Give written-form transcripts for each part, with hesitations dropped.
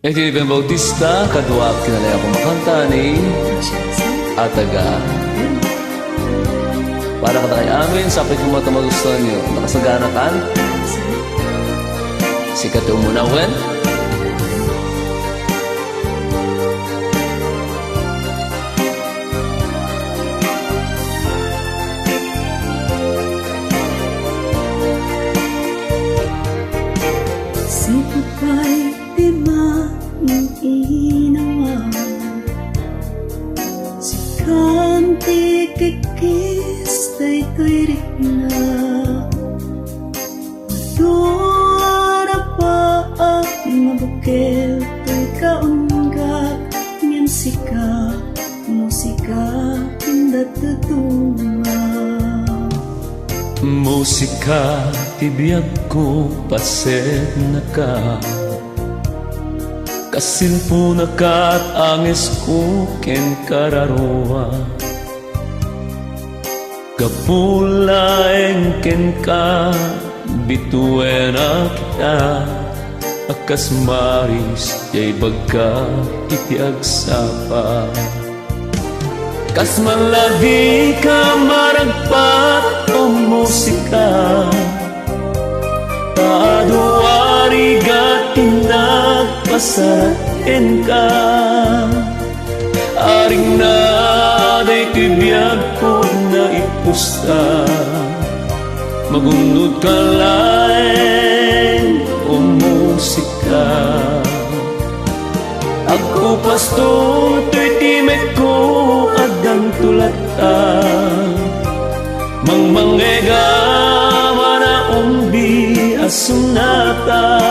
Iti Bautista, kadwa kinalaya ko makanta ni Ataga. Para ka tayo amin, sa akin kung matamagustuhan nyo. Nakasagana kan? Sikat yung muna, Wen. Sipupay diba ng inawa, si kanti kikis daytoy rikna, maduara pa ang mabukil to'y kaunggat ngem sika musika datutunga. Musika, tibiyag ko, paset na ka. Kasilpo na ka at angis ko, ken kararoa. Kapulaeng ken ka, bituin na kita. Akas maris, yay bagka, itiagsapa. Kas maladi ka maragpat o musika, taduari gatin nagpasarain ka. Aring na day tibiyag ko na ipusta, magunod ka laeng o musika. Ako pastor, to'y timek ko adang tulata. Mangmangega mana umbi asunata.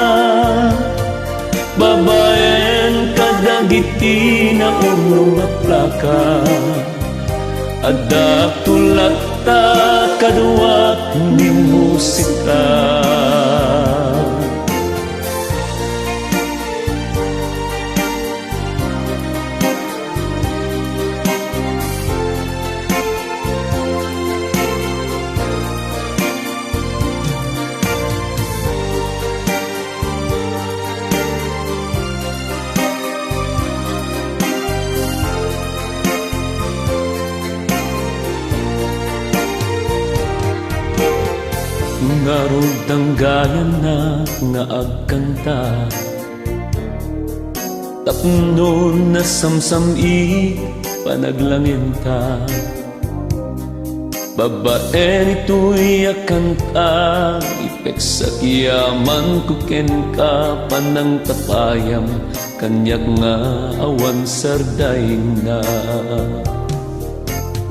Babaen kadagiti na mga plaka. Adak tulata kaduat ni musika. Ngarod ang gaya na nga agkanta, tapno na samsami panaglanginta. Babaen ito'y akanta, ipek sa kiyaman kuken ka panang tapayam, kanyak nga awan sarday na.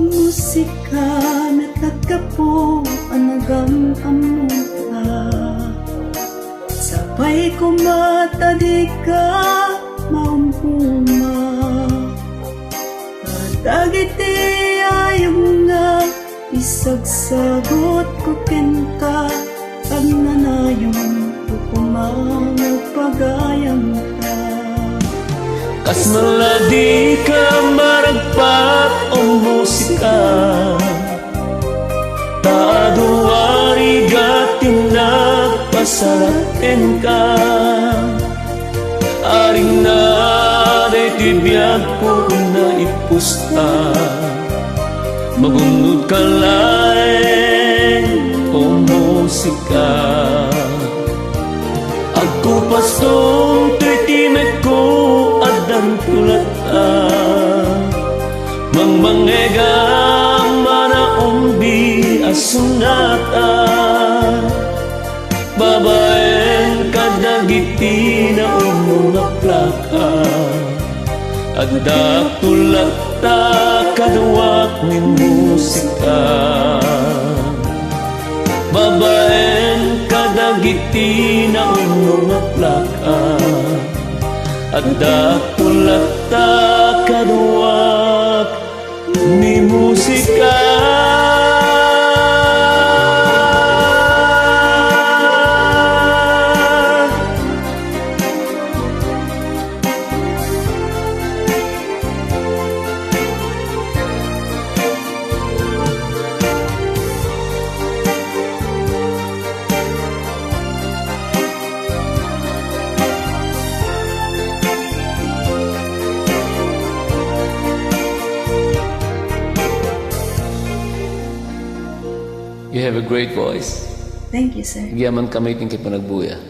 Musika natagkapo anagam amuta, sabay ko matadi ka maumpuma. Kadagiti ayong nga isagsagot ko kenta, pag nanayong tukumang nagpagayang ka. Kas maladi ka maragpat o musika, taduari gatin nagpasalatin ka. Aring na day tibiyag ko na ipusta, magunod ka laeng o musika. Ako pastong to'y timek ko adang tulata. Mangmangega mana umbi asunata. Babaen kadagiti na mga plaka. Adak tulata kaduak ni musika. Babaen kadagiti na mga plaka. Adak tulata kaduak ni musika. You have a great voice. Thank you, sir. Giyaman kami king panagbuya.